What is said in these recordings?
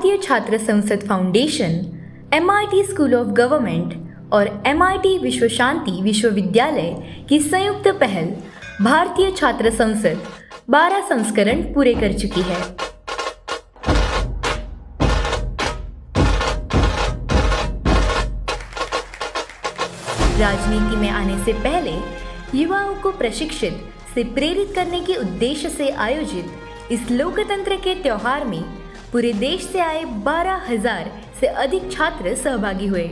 भारतीय छात्र संसद foundation, MIT school of government और MIT विश्व शांति विश्वविद्यालय की संयुक्त पहल भारतीय छात्र संसद 12 संस्करण पूरे कर चुकी है। राजनीति में आने से पहले युवाओं को प्रशिक्षित से प्रेरित करने के उद्देश्य से आयोजित इस लोकतंत्र के त्योहार में पूरे देश से आए 12,000 से अधिक छात्र सहभागी हुए।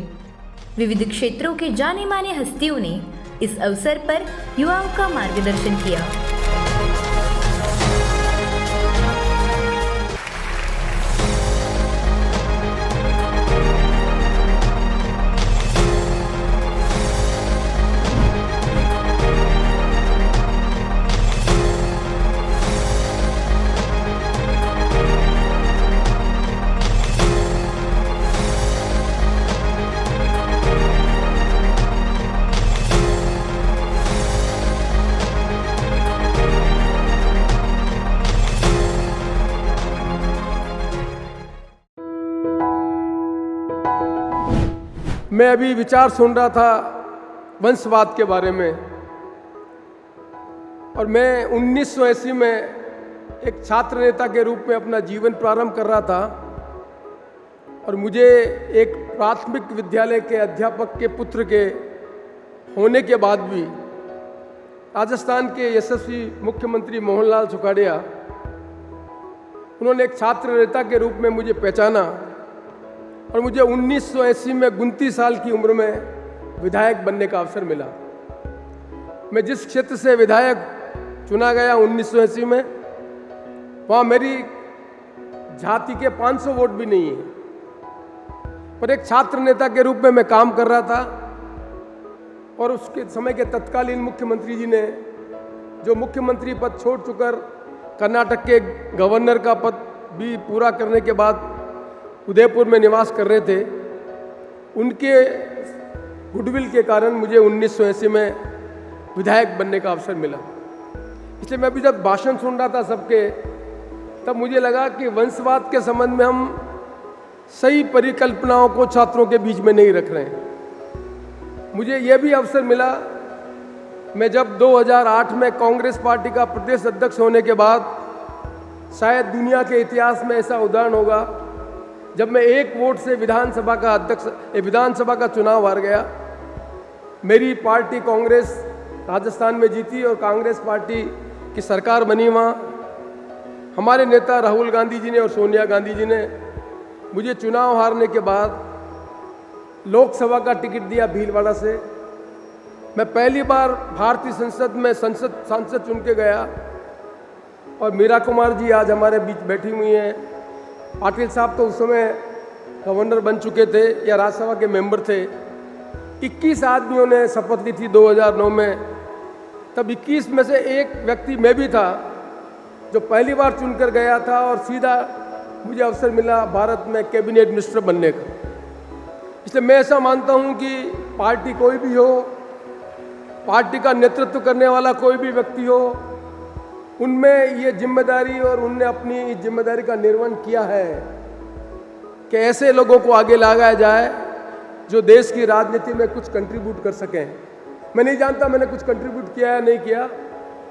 विविध क्षेत्रों के जाने माने हस्तियों ने इस अवसर पर युवाओं का मार्गदर्शन किया। मैं अभी विचार सुन रहा था वंशवाद के बारे में, और मैं 1980 में एक छात्र नेता के रूप में अपना जीवन प्रारंभ कर रहा था, और मुझे एक प्राथमिक विद्यालय के अध्यापक के पुत्र के होने के बाद भी राजस्थान के यशस्वी मुख्यमंत्री मोहनलाल सुखाड़िया, उन्होंने एक छात्र नेता के रूप में मुझे पहचाना, और मुझे 1980 में 29 साल की उम्र में विधायक बनने का अवसर मिला। मैं जिस क्षेत्र से विधायक चुना गया 1980 में, वहाँ मेरी जाति के 500 वोट भी नहीं है, पर एक छात्र नेता के रूप में मैं काम कर रहा था। और उसके समय के तत्कालीन मुख्यमंत्री जी ने, जो मुख्यमंत्री पद छोड़ चुकर कर्नाटक के गवर्नर का पद भी पूरा करने के बाद उदयपुर में निवास कर रहे थे, उनके गुडविल के कारण मुझे 1980 में विधायक बनने का अवसर मिला। इसलिए मैं अभी जब भाषण सुन रहा था सबके, तब मुझे लगा कि वंशवाद के संबंध में हम सही परिकल्पनाओं को छात्रों के बीच में नहीं रख रहे हैं। मुझे यह भी अवसर मिला, मैं जब 2008 में कांग्रेस पार्टी का प्रदेश अध्यक्ष होने के बाद, शायद दुनिया के इतिहास में ऐसा उदाहरण होगा, जब मैं एक वोट से विधानसभा का चुनाव हार गया। मेरी पार्टी कांग्रेस राजस्थान में जीती और कांग्रेस पार्टी की सरकार बनी। वहाँ हमारे नेता राहुल गांधी जी ने और सोनिया गांधी जी ने मुझे चुनाव हारने के बाद लोकसभा का टिकट दिया भीलवाड़ा से। मैं पहली बार भारतीय संसद में सांसद चुन के गया, और मीरा कुमार जी आज हमारे बीच बैठी हुई हैं। पाटिल साहब तो उस समय गवर्नर बन चुके थे या राज्यसभा के मेंबर थे। 21 आदमियों ने शपथ ली थी 2009 में। तब 21 में से एक व्यक्ति मैं भी था जो पहली बार चुनकर गया था, और सीधा मुझे अवसर मिला भारत में कैबिनेट मिनिस्टर बनने का। इसलिए मैं ऐसा मानता हूं कि पार्टी कोई भी हो, पार्टी का नेतृत्व करने वाला कोई भी व्यक्ति हो, उनमें ये जिम्मेदारी, और उनने अपनी इस जिम्मेदारी का निर्वहन किया है कि ऐसे लोगों को आगे लगाया जाए जो देश की राजनीति में कुछ कंट्रीब्यूट कर सकें। मैं नहीं जानता मैंने कुछ कंट्रीब्यूट किया है नहीं किया,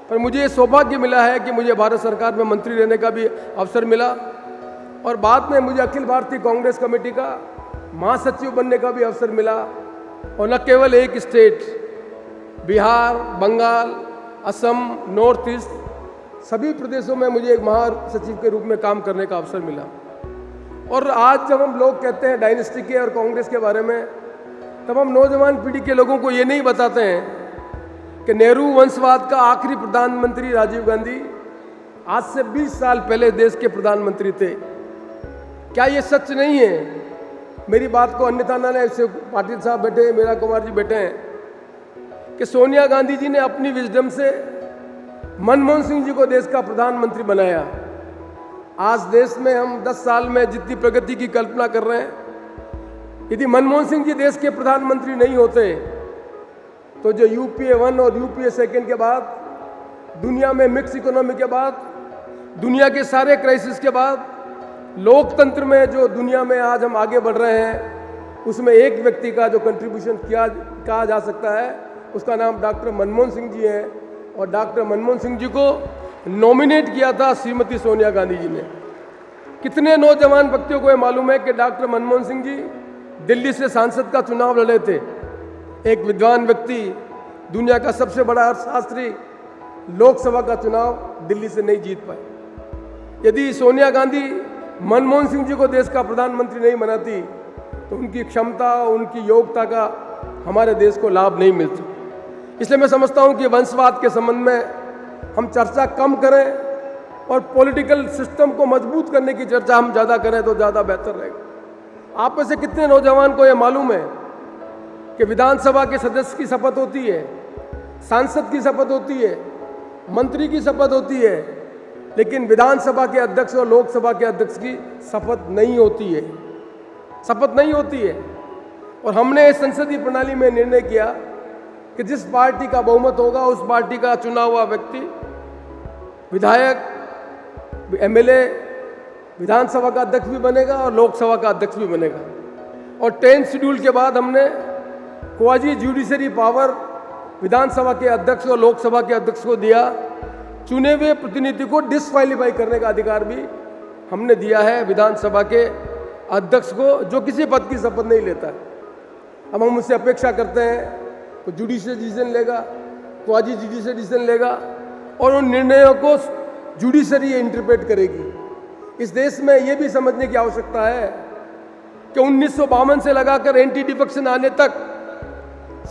पर मुझे ये सौभाग्य मिला है कि मुझे भारत सरकार में मंत्री रहने का भी अवसर मिला, और बाद में मुझे अखिल भारतीय कांग्रेस कमेटी का महासचिव बनने का भी अवसर मिला। और न केवल एक state, Bihar, Bengal, Assam, north east, सभी प्रदेशों में मुझे एक महासचिव के रूप में काम करने का अवसर मिला। और आज जब हम लोग कहते हैं डायनेस्टी के और कांग्रेस के बारे में, तब हम नौजवान पीढ़ी के लोगों को ये नहीं बताते हैं कि नेहरू वंशवाद का आखिरी प्रधानमंत्री राजीव गांधी आज से 20 साल पहले देश के प्रधानमंत्री थे। क्या ये सच नहीं है? मेरी बात को अन्यथा न लें, पाटिल साहब बैठे हैं, मीरा कुमार जी बैठे हैं, कि सोनिया गांधी जी ने अपनी विजडम से मनमोहन सिंह जी को देश का प्रधानमंत्री बनाया। आज देश में हम 10 साल में जितनी प्रगति की कल्पना कर रहे हैं, यदि मनमोहन सिंह जी देश के प्रधानमंत्री नहीं होते, तो जो यूपीए 1 और यूपीए 2 के बाद, दुनिया में मिक्स इकोनॉमी के बाद, दुनिया के सारे क्राइसिस के बाद लोकतंत्र में जो दुनिया में आज हम आगे बढ़ रहे हैं, उसमें एक व्यक्ति का जो कंट्रीब्यूशन किया कहा जा सकता है, उसका नाम डॉक्टर मनमोहन सिंह जी है। और डॉक्टर मनमोहन सिंह जी को नॉमिनेट किया था श्रीमती सोनिया गांधी जी ने। कितने नौजवान व्यक्तियों को ये मालूम है कि डॉक्टर मनमोहन सिंह जी दिल्ली से सांसद का चुनाव लड़े थे। एक विद्वान व्यक्ति, दुनिया का सबसे बड़ा अर्थशास्त्री, लोकसभा का चुनाव दिल्ली से नहीं जीत पाए। यदि सोनिया गांधी मनमोहन सिंह जी को देश का प्रधानमंत्री नहीं बनाती तो उनकी क्षमता, उनकी योग्यता का हमारे देश को लाभ नहीं मिलता। इसलिए मैं समझता हूं कि वंशवाद के संबंध में हम चर्चा कम करें और पॉलिटिकल सिस्टम को मजबूत करने की चर्चा हम ज़्यादा करें तो ज़्यादा बेहतर रहेगा। आप में से कितने नौजवान को यह मालूम है कि विधानसभा के सदस्य की शपथ होती है, सांसद की शपथ होती है, मंत्री की शपथ होती है, लेकिन विधानसभा के अध्यक्ष और लोकसभा के अध्यक्ष की शपथ नहीं होती है, शपथ नहीं होती है। और हमने इस संसदीय प्रणाली में निर्णय किया कि जिस पार्टी का बहुमत होगा उस पार्टी का चुना हुआ व्यक्ति विधायक, एमएलए, विधानसभा का अध्यक्ष भी बनेगा और लोकसभा का अध्यक्ष भी बनेगा। और 10 शेड्यूल के बाद हमने क्वाजी जुडिशरी पावर विधानसभा के अध्यक्ष और लोकसभा के अध्यक्ष को दिया। चुने हुए प्रतिनिधि को डिसक्वालीफाई करने का अधिकार भी हमने दिया है विधानसभा के अध्यक्ष को, जो किसी पद की शपथ नहीं लेता है। अब हम उससे अपेक्षा करते हैं तो जुडिशियल डिसीजन लेगा, क्वाजी जुडिशियल डिसीजन लेगा और उन निर्णयों को जुडिशरी इंटरप्रेट करेगी। इस देश में ये भी समझने की आवश्यकता है कि 1952 से लगाकर एंटी डिफेक्शन आने तक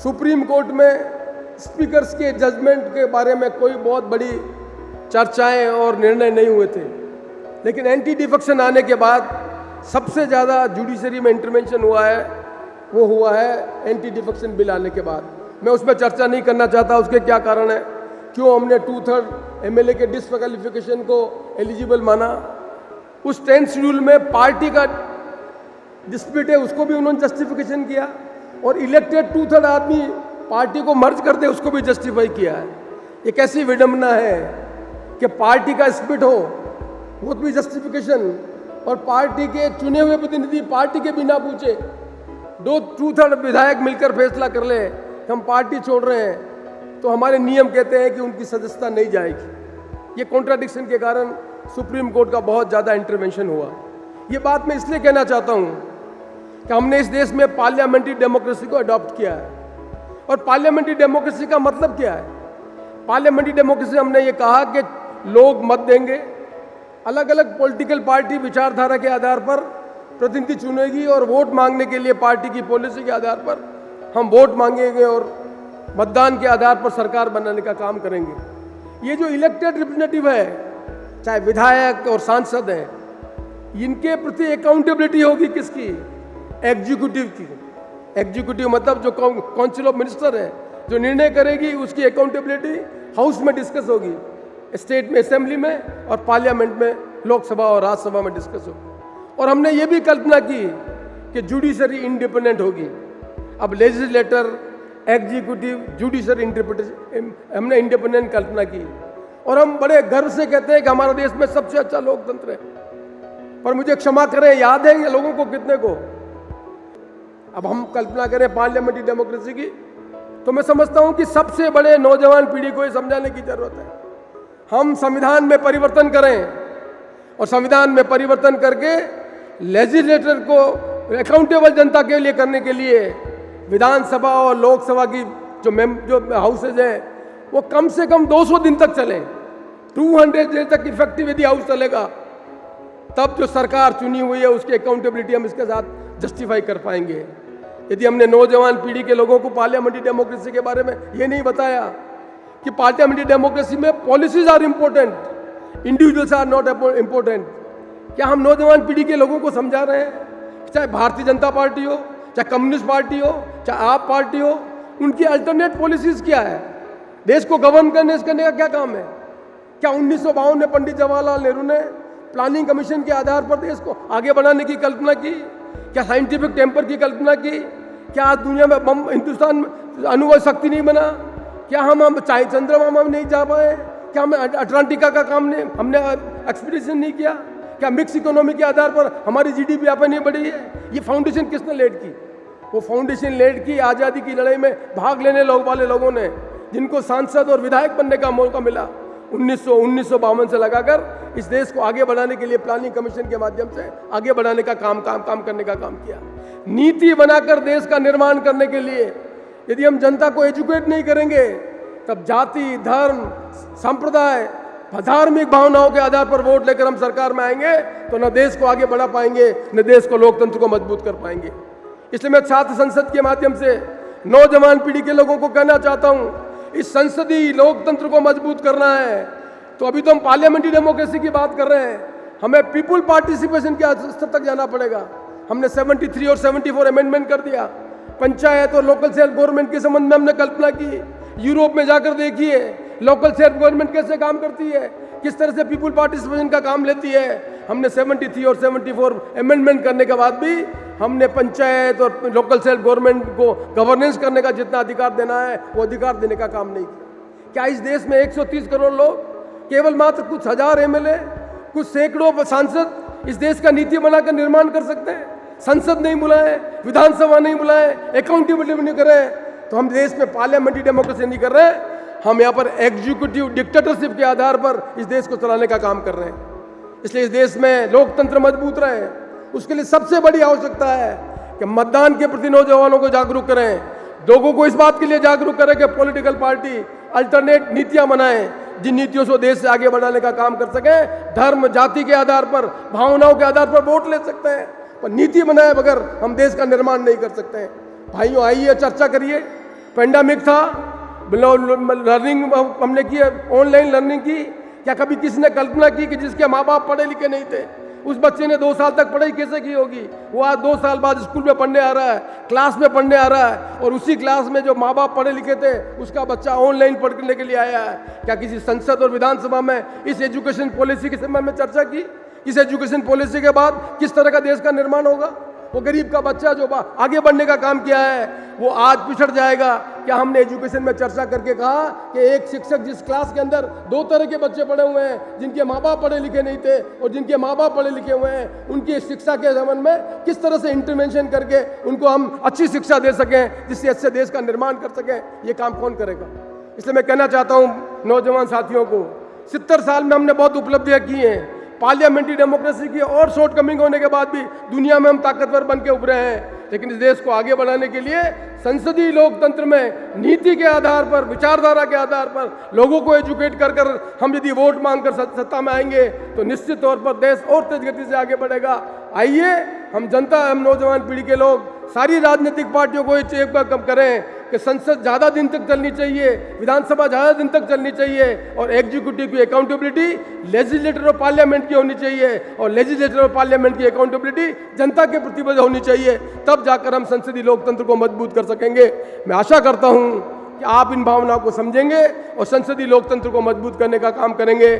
सुप्रीम कोर्ट में स्पीकर्स के जजमेंट के बारे में कोई बहुत बड़ी चर्चाएं और निर्णय नहीं हुए थे। लेकिन एंटी डिफेक्शन आने के बाद सबसे ज़्यादा जुडिशरी में इंटरवेंशन हुआ है, वो हुआ है एंटी डिफेक्शन बिल आने के बाद। मैं उसमें चर्चा नहीं करना चाहता उसके क्या कारण है, क्यों हमने 2/3 एमएलए के डिस्क्वालिफिकेशन को एलिजिबल माना। उस 10 शेड्यूल में पार्टी का डिस्प्यूट है उसको भी उन्होंने जस्टिफिकेशन किया, और इलेक्टेड 2/3 आदमी पार्टी को मर्ज करते उसको भी जस्टिफाई किया है। ये कैसी विडंबना है कि पार्टी का स्प्लिट हो वो भी जस्टिफिकेशन, और पार्टी के चुने हुए प्रतिनिधि पार्टी के बिना पूछे 2/3 विधायक मिलकर फैसला कर ले कि हम पार्टी छोड़ रहे हैं, तो हमारे नियम कहते हैं कि उनकी सदस्यता नहीं जाएगी। ये कॉन्ट्राडिक्शन के कारण सुप्रीम कोर्ट का बहुत ज़्यादा इंटरवेंशन हुआ। ये बात मैं इसलिए कहना चाहता हूँ कि हमने इस देश में पार्लियामेंट्री डेमोक्रेसी को अडॉप्ट किया है। और पार्लियामेंट्री डेमोक्रेसी का मतलब क्या है? पार्लियामेंट्री डेमोक्रेसी हमने ये कहा कि लोग मत देंगे, अलग अलग पॉलिटिकल पार्टी विचारधारा के आधार पर प्रतिनिधि चुनेगी और वोट मांगने के लिए पार्टी की पॉलिसी के आधार पर हम वोट मांगेंगे और मतदान के आधार पर सरकार बनाने का काम करेंगे। ये जो इलेक्टेड रिप्रेजेंटेटिव है, चाहे विधायक और सांसद हैं, इनके प्रति अकाउंटेबिलिटी होगी किसकी? एग्जीक्यूटिव की। एग्जीक्यूटिव मतलब जो काउंसिल ऑफ मिनिस्टर है जो निर्णय करेगी, उसकी अकाउंटेबिलिटी हाउस में डिस्कस होगी, स्टेट में असेंबली में, और पार्लियामेंट में, लोकसभा और राज्यसभा में डिस्कस होगी। और हमने ये भी कल्पना की कि जुडिशरी इंडिपेंडेंट होगी। अब लेजिस्लेटर, एग्जीक्यूटिव, जुडिशरी इंटरप्रिटेशन, हमने इंडिपेंडेंट कल्पना की। और हम बड़े गर्व से कहते हैं कि हमारा देश में सबसे अच्छा लोकतंत्र है। पर मुझे क्षमा करें, याद है ये लोगों को कितने को? अब हम कल्पना करें पार्लियामेंट्री डेमोक्रेसी की, तो मैं समझता हूं कि सबसे बड़े नौजवान पीढ़ी को ये समझाने की जरूरत है। हम संविधान में परिवर्तन करें और संविधान में परिवर्तन करके लेजिस्लेटर को अकाउंटेबल जनता के लिए करने के लिए विधानसभा और लोकसभा की जो हाउसेज हैं वो कम से कम 200 दिन तक चलें। 200 दिन तक इफेक्टिव यदि हाउस चलेगा तब जो सरकार चुनी हुई है उसकी अकाउंटेबिलिटी हम इसके साथ जस्टिफाई कर पाएंगे। यदि हमने नौजवान पीढ़ी के लोगों को पार्लियामेंट्री डेमोक्रेसी के बारे में ये नहीं बताया कि पार्लियामेंट्री डेमोक्रेसी में policies are important, individuals are not important, क्या हम नौजवान पीढ़ी के लोगों को समझा रहे हैं? चाहे भारतीय जनता पार्टी हो, चाहे कम्युनिस्ट पार्टी हो, चाहे आप पार्टी हो, उनकी अल्टरनेट पॉलिसीज क्या है? देश को गवर्न करने का क्या काम है? क्या 1952 में पंडित जवाहरलाल नेहरू ने प्लानिंग कमीशन के आधार पर देश को आगे बढ़ाने की कल्पना की? क्या साइंटिफिक टेम्पर की कल्पना की? क्या आज दुनिया में हिंदुस्तान में अणुबल शक्ति नहीं बना? क्या हम चाहे चंद्रमा में नहीं जा पाए? क्या हमें अटलांटिका का काम नहीं, हमने एक्सपीडिशन नहीं किया? क्या मिक्स इकोनॉमी के आधार पर हमारी जीडीपी यहाँ पर नहीं बढ़ी है? ये फाउंडेशन किसने लेड की? वो फाउंडेशन लेड की आज़ादी की लड़ाई में भाग लेने वाले लोगों ने, जिनको सांसद और विधायक बनने का मौका मिला 1952 से लगाकर इस देश को आगे बढ़ाने के लिए प्लानिंग कमीशन के माध्यम से आगे बढ़ाने का काम करने का काम किया। नीति बनाकर देश का निर्माण करने के लिए यदि हम जनता को एजुकेट नहीं करेंगे, तब जाति, धर्म, संप्रदाय, धार्मिक भावनाओं के आधार पर वोट लेकर हम सरकार में आएंगे तो न देश को आगे बढ़ा पाएंगे, न देश को लोकतंत्र को मजबूत कर पाएंगे। इसलिए मैं छात्र संसद के माध्यम से नौजवान पीढ़ी के लोगों को कहना चाहता हूं, इस संसदीय लोकतंत्र को मजबूत करना है तो अभी तो हम पार्लियामेंट्री डेमोक्रेसी की बात कर रहे हैं, हमें पीपुल पार्टिसिपेशन के स्तर तक जाना पड़ेगा। हमने 73 और 74 अमेंडमेंट कर दिया। पंचायत और लोकल सेल्फ गवर्नमेंट के संबंध में हमने कल्पना की। यूरोप में जाकर देखिए लोकल सेल्फ गवर्नमेंट कैसे काम करती है, किस तरह से पीपुल पार्टिसिपेशन का काम लेती है। हमने 73 और 74 अमेंडमेंट करने के बाद भी हमने पंचायत और लोकल सेल्फ गवर्नमेंट को गवर्नेंस करने का जितना अधिकार देना है वो अधिकार देने का काम नहीं किया। क्या इस देश में 130 करोड़ लोग, केवल मात्र कुछ हजार एमएलए, कुछ सैकड़ों सांसद इस देश का नीति बनाकर निर्माण कर सकते हैं? संसद नहीं बुलाए, विधानसभा नहीं बुलाए, अकाउंटेबिलिटी नहीं करे, तो हम देश में पार्लियामेंट्री डेमोक्रेसी नहीं कर रहे, हम यहाँ पर एग्जीक्यूटिव डिक्टेटरशिप के आधार पर इस देश को चलाने का काम कर रहे हैं। इसलिए इस देश में लोकतंत्र मजबूत रहे, उसके लिए सबसे बड़ी आवश्यकता है कि मतदान के प्रति नौजवानों को जागरूक करें, लोगों को इस बात के लिए जागरूक करें कि पॉलिटिकल पार्टी अल्टरनेट नीतियां बनाएं, जिन नीतियों से देश से आगे बढ़ाने का काम कर सकें। धर्म, जाति के आधार पर, भावनाओं के आधार पर वोट ले सकते हैं, पर नीति बनाए बगैर हम देश का निर्माण नहीं कर सकते हैं। भाइयों, आइए चर्चा करिए। पेंडेमिक था, लर्निंग हमने की, ऑनलाइन लर्निंग की। क्या कभी किसी ने कल्पना की कि जिसके माँ बाप पढ़े लिखे नहीं थे, उस बच्चे ने 2 साल तक पढ़ाई कैसे की होगी? वो आज 2 साल बाद स्कूल में पढ़ने आ रहा है, क्लास में पढ़ने आ रहा है, और उसी क्लास में जो माँ बाप पढ़े लिखे थे उसका बच्चा ऑनलाइन पढ़ने के लिए आया है। क्या किसी संसद और विधानसभा में इस एजुकेशन पॉलिसी के संबंध में चर्चा की? इस एजुकेशन पॉलिसी के बाद किस तरह का देश का निर्माण होगा? वो गरीब का बच्चा जो आगे बढ़ने का काम किया है वो आज पिछड़ जाएगा। क्या हमने एजुकेशन में चर्चा करके कहा कि एक शिक्षक जिस क्लास के अंदर 2 तरह के बच्चे पढ़े हुए हैं, जिनके माँ बाप पढ़े लिखे नहीं थे और जिनके माँ बाप पढ़े लिखे हुए हैं, उनकी शिक्षा के संबंध में किस तरह से इंटरवेंशन करके उनको हम अच्छी शिक्षा दे सकें, जिससे अच्छे देश का निर्माण कर सकें? ये काम कौन करेगा? इसलिए मैं कहना चाहता हूँ नौजवान साथियों को, 70 साल में हमने बहुत उपलब्धियाँ की हैं। पार्लियामेंट्री डेमोक्रेसी की और शॉर्टकमिंग होने के बाद भी दुनिया में हम ताकतवर बन के उभरे हैं, लेकिन इस देश को आगे बढ़ाने के लिए संसदीय लोकतंत्र में नीति के आधार पर, विचारधारा के आधार पर लोगों को एजुकेट कर कर हम यदि वोट मांगकर सत्ता में आएंगे तो निश्चित तौर पर देश और तेज गति से आगे बढ़ेगा। आइए हम जनता, हम नौजवान पीढ़ी के लोग सारी राजनीतिक पार्टियों को एक बार कम करें कि संसद ज़्यादा दिन तक चलनी चाहिए, विधानसभा ज़्यादा दिन तक चलनी चाहिए, और एग्जीक्यूटिव की अकाउंटेबिलिटी लेजिस्लेटर और पार्लियामेंट की होनी चाहिए, और लेजिस्लेटर और पार्लियामेंट की अकाउंटेबिलिटी जनता के प्रतिबद्ध होनी चाहिए। तब जाकर हम संसदीय लोकतंत्र को मजबूत कर सकेंगे। मैं आशा करता हूँ कि आप इन भावनाओं को समझेंगे और संसदीय लोकतंत्र को मजबूत करने का काम करेंगे।